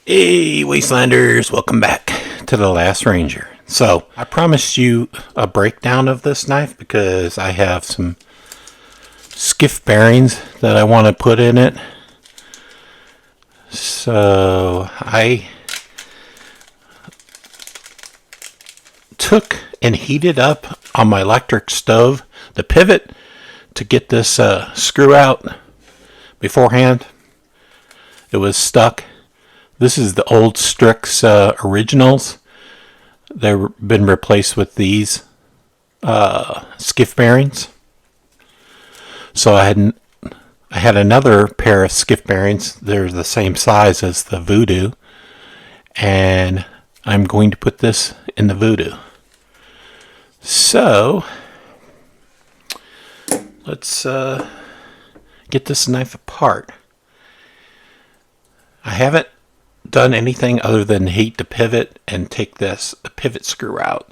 Hey Wastelanders, welcome back to The Last Ranger. So, I promised you a breakdown of this knife because I have some skiff bearings that I want to put in it. So, I took and heated up on my electric stove the pivot to get this screw out beforehand. It was stuck. This is the old Strix originals. They've been replaced with these skiff bearings. So I had another pair of skiff bearings. They're the same size as the Voodoo, and I'm going to put this in the Voodoo. So let's get this knife apart. I haven't done anything other than heat the pivot and take this pivot screw out.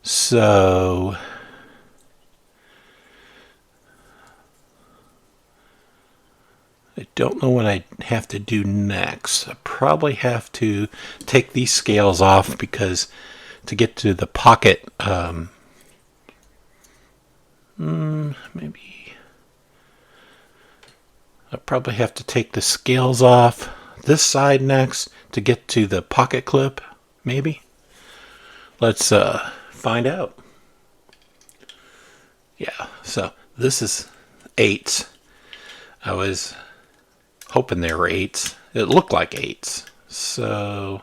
So I don't know what I have to do next. I probably have to take these scales off because to get to the pocket, maybe I probably have to take the scales off this side next to get to the pocket clip, maybe. Let's find out. Yeah, so this is 8s. I was hoping they were 8s. It looked like 8s. So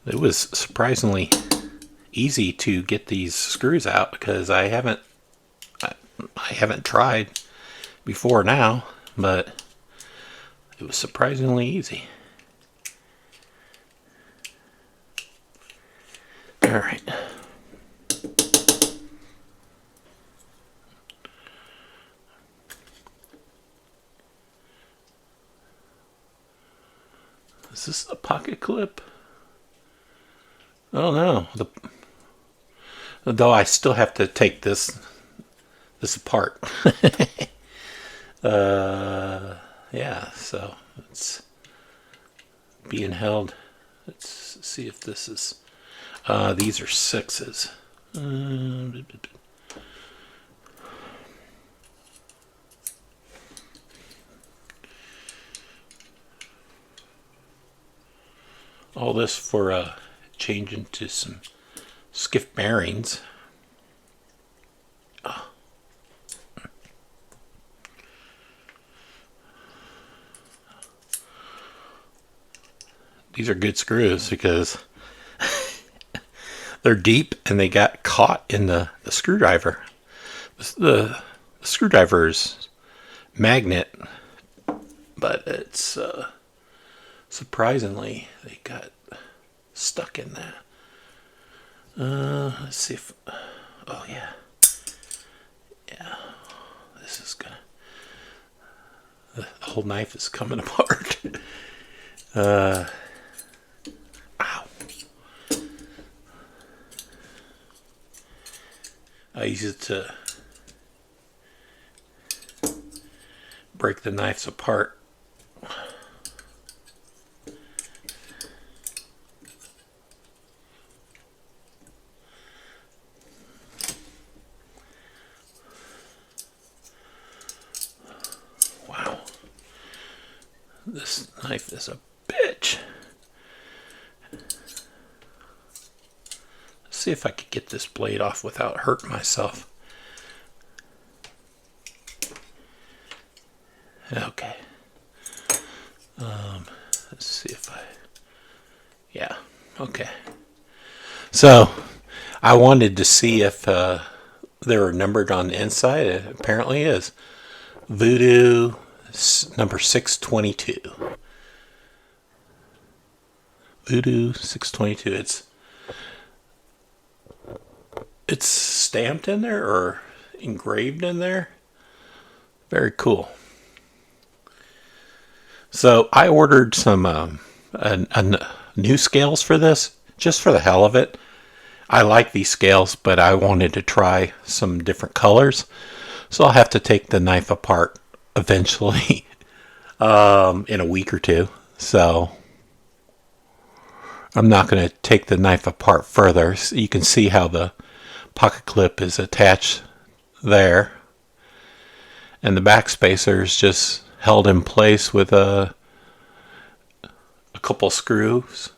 it was surprisingly easy to get these screws out because I haven't tried before now, but it was surprisingly easy. All right. Is this a pocket clip? Oh no. Though I still have to take this apart. Yeah, so it's being held. Let's see if this is these are 6s. All this for changing to some skiff bearings. These are good screws because they're deep and they got caught in the screwdriver. The screwdriver's magnet, but it's surprisingly they got stuck in that. Let's see if, oh yeah, this is gonna, the whole knife is coming apart. Ow. I use it to break the knives apart. Wow. This knife is a bitch. See if I could get this blade off without hurting myself. Okay. Let's see if yeah, okay. So I wanted to see if they were numbered on the inside. It apparently is. Voodoo number 622. Voodoo 622. It's stamped in there or engraved in there. Very cool. So I ordered some new scales for this, just for the hell of it. I like these scales, but I wanted to try some different colors. So I'll have to take the knife apart eventually in a week or two. So I'm not going to take the knife apart further. So you can see how the pocket clip is attached there. And the back spacer is just held in place with a couple screws.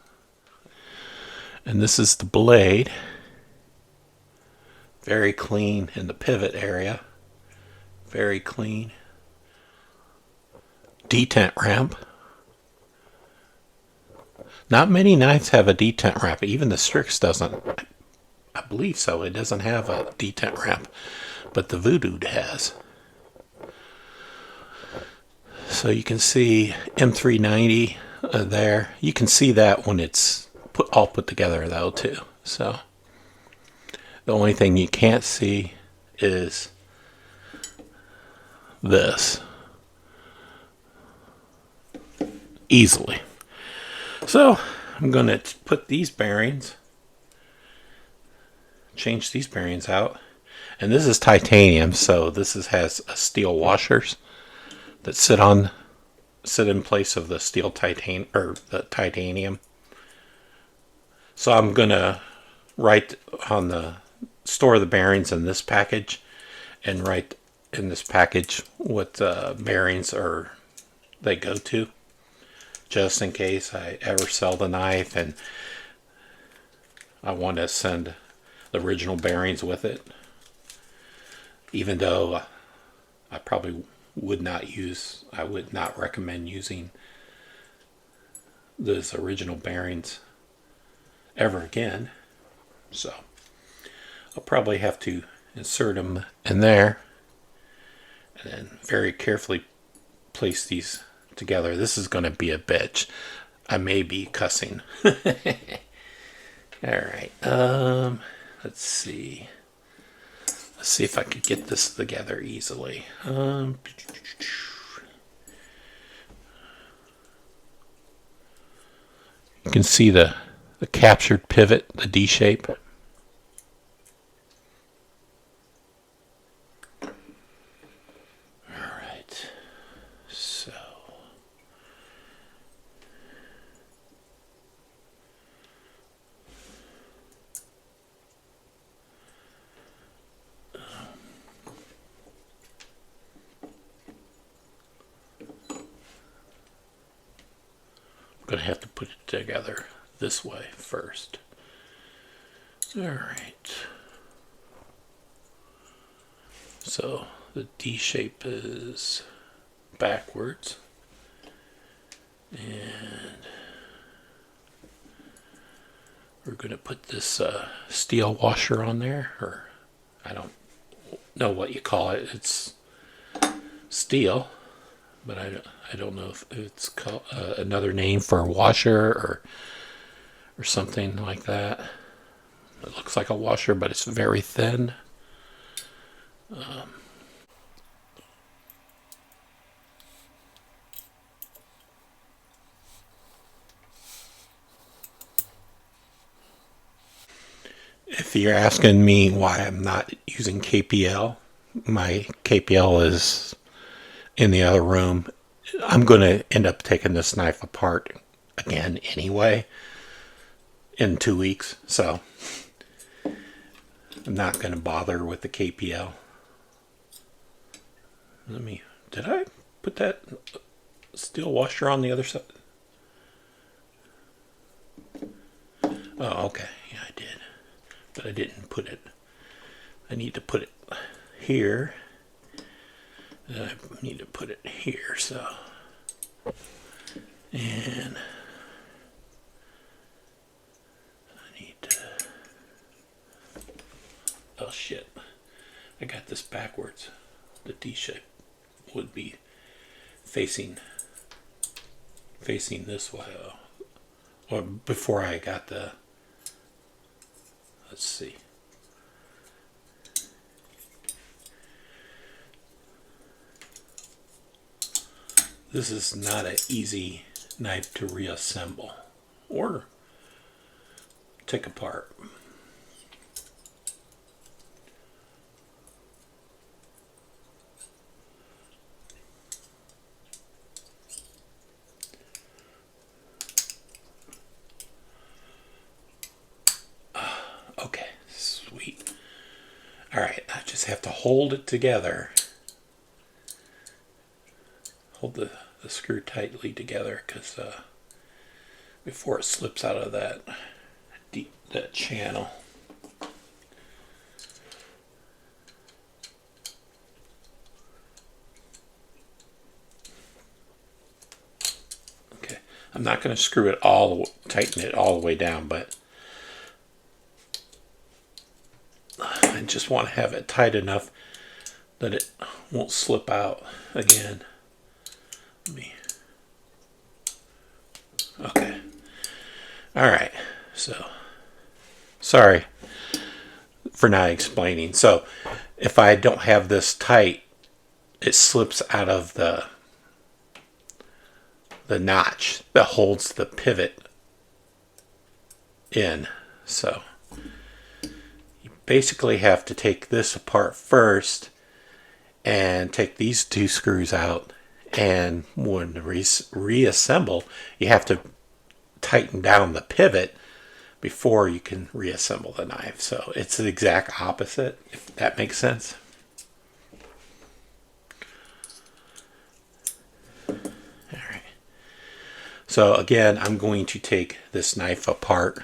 And this is the blade. Very clean in the pivot area. Very clean. Detent ramp. Not many knives have a detent ramp. Even the Strix doesn't. I believe so. It doesn't have a detent ramp. But the Voodoo has. So you can see M390 there. You can see that when it's all put together though too. So the only thing you can't see is this. Easily. So I'm going to put these bearings, change these bearings out. And this is titanium, so this has steel washers that sit in place of the steel the titanium. So I'm gonna write on the store the bearings in this package, and write in this package what bearings they go to, just in case I ever sell the knife and I want to send the original bearings with it. Even though I probably I would not recommend using those original bearings ever again. So I'll probably have to insert them in there and then very carefully place these together. This is going to be a bitch. I may be cussing. Alright, let's see. Let's see if I could get this together easily. You can see the captured pivot, the D shape. Alright, so I'm going to have to put it together this way first. Alright. So the D shape is backwards. And we're going to put this steel washer on there. Or I don't know what you call it. It's steel. But I don't know if it's called another name for a washer or something like that. It looks like a washer, but it's very thin. If you're asking me why I'm not using KPL, my KPL is in the other room. I'm going to end up taking this knife apart again anyway in 2 weeks, so I'm not going to bother with the KPL. Did I put that steel washer on the other side? Oh, okay, yeah, I did, but I didn't put it. I need to put it here. I need to put it here, so. And I need to. Oh shit. I got this backwards. The D shape would be facing this way. Or before I got the. Let's see. This is not an easy knife to reassemble or take apart. have to hold it together. Hold the screw tightly together, because before it slips out of that channel. Okay, I'm not going to screw it tighten it all the way down, but I just want to have it tight enough that it won't slip out again. Okay. Alright, so sorry for not explaining. So if I don't have this tight, it slips out of the notch that holds the pivot in. So you basically have to take this apart first and take these two screws out, and when reassemble, you have to tighten down the pivot before you can reassemble the knife. So it's the exact opposite, if that makes sense. Alright. So again, I'm going to take this knife apart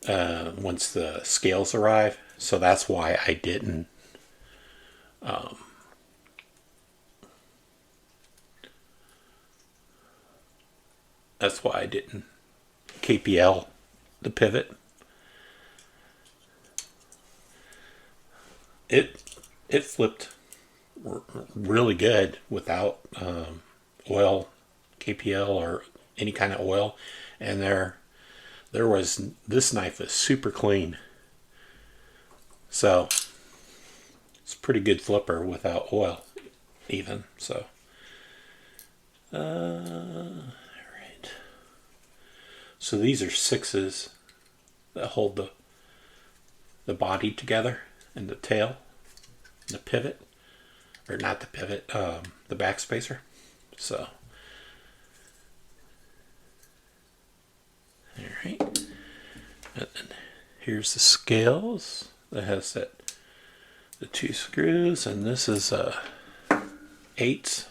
once the scales arrive. So that's why I didn't KPL the pivot. It flipped really good without oil, KPL, or any kind of oil. And this knife is super clean. So it's a pretty good flipper without oil even. So alright. So these are 6s that hold the body together, and the tail, the pivot, or not the pivot, the backspacer. So alright. And then here's the scales that has the 2 screws, and this is 8s.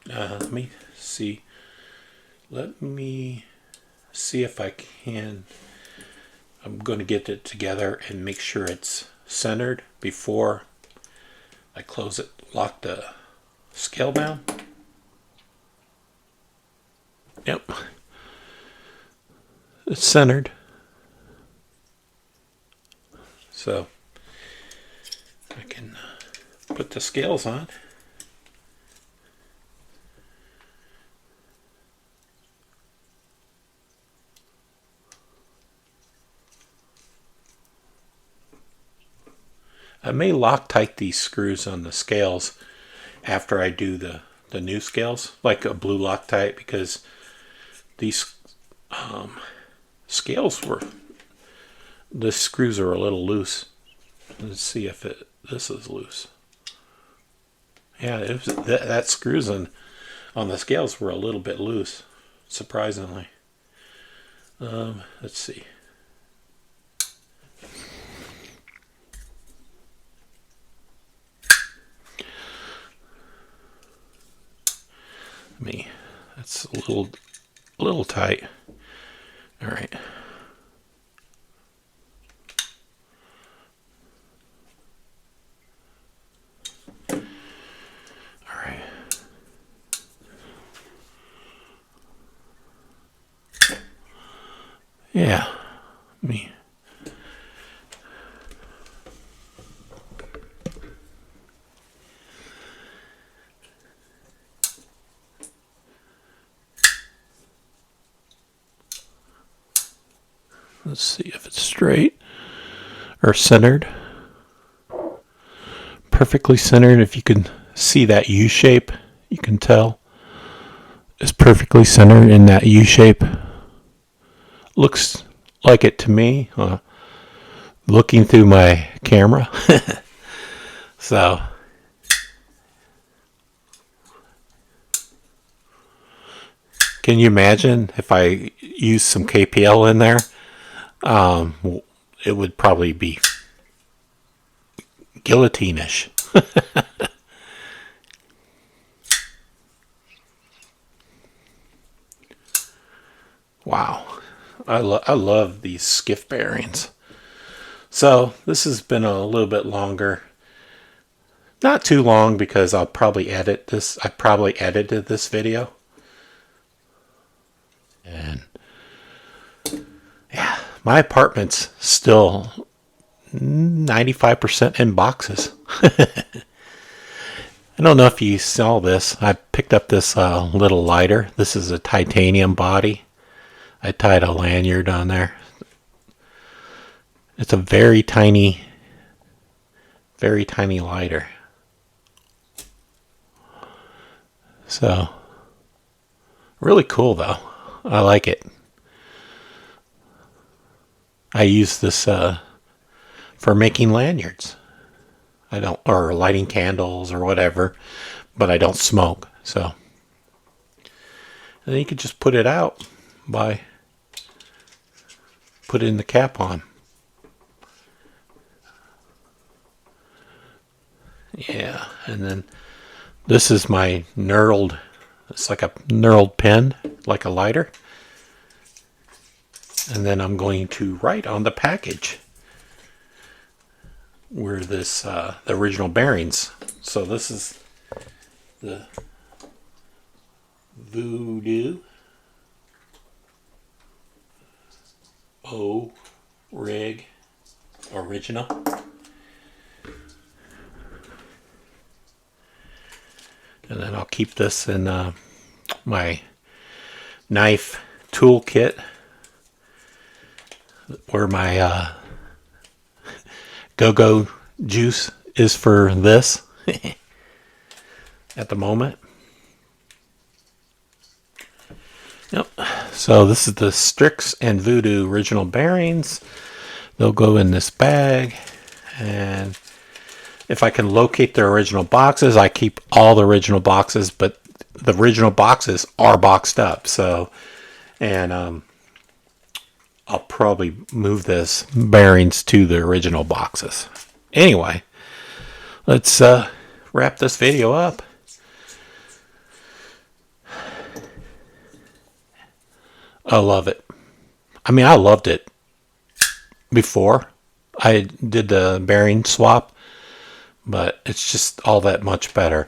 Let me see. Let me see if I can. I'm going to get it together and make sure it's centered before I close it, lock the scale down. Yep. It's centered. So I can put the scales on. I may Loctite these screws on the scales after I do the new scales, like a blue Loctite, because these the screws are a little loose. Let's see if this is loose. Yeah, that screws on the scales were a little bit loose, surprisingly. Let's see. That's a little tight. All right. All right. Yeah. Let's see if it's straight or centered. Perfectly centered. If you can see that U shape, you can tell it's perfectly centered in that U shape. Looks like it to me, looking through my camera. So can you imagine if I use some KPL in there, it would probably be guillotine-ish. Wow, I love these Skiff bearings. So this has been a little bit longer. Not too long, because I'll probably edit this. I probably edited this video. And yeah, my apartment's still 95% in boxes. I don't know if you saw this. I picked up this little lighter. This is a titanium body. I tied a lanyard on there. It's a very tiny lighter. So, really cool though. I like it. I use this for making lanyards. Or lighting candles or whatever, but I don't smoke. So, and then you could just put it out by putting the cap on. Yeah, and then this is my knurled, it's like a knurled pen, like a lighter. And then I'm going to write on the package where this, the original bearings. So this is the Voodoo O-Rig original. And then I'll keep this in my knife toolkit, where my go-go juice is for this at the moment. Yep. So this is the Strix and Voodoo original bearings. They'll go in this bag, and if I can locate their original boxes, I keep all the original boxes, but the original boxes are boxed up. So, and I'll probably move this bearings to the original boxes. Anyway, let's wrap this video up. I love it. I mean, I loved it before I did the bearing swap, but it's just all that much better.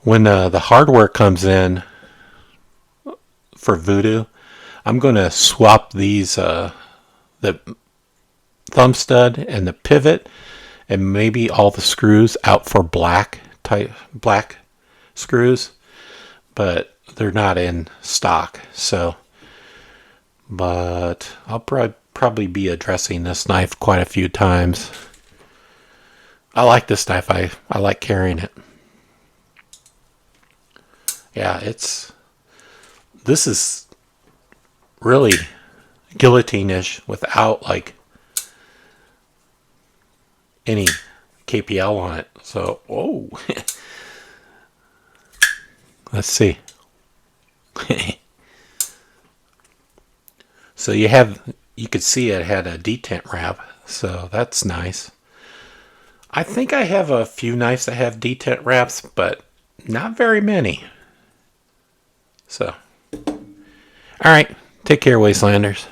When the hardware comes in for Voodoo, I'm going to swap these, the thumb stud and the pivot, and maybe all the screws out for black screws, but they're not in stock. So, but I'll probably be addressing this knife quite a few times. I like this knife. I like carrying it. Yeah, this is really guillotine-ish without like any KPL on it. So, oh, let's see. So you could see it had a detent wrap, so that's nice. I think I have a few knives that have detent wraps, but not very many. So, all right, take care, Wastelanders.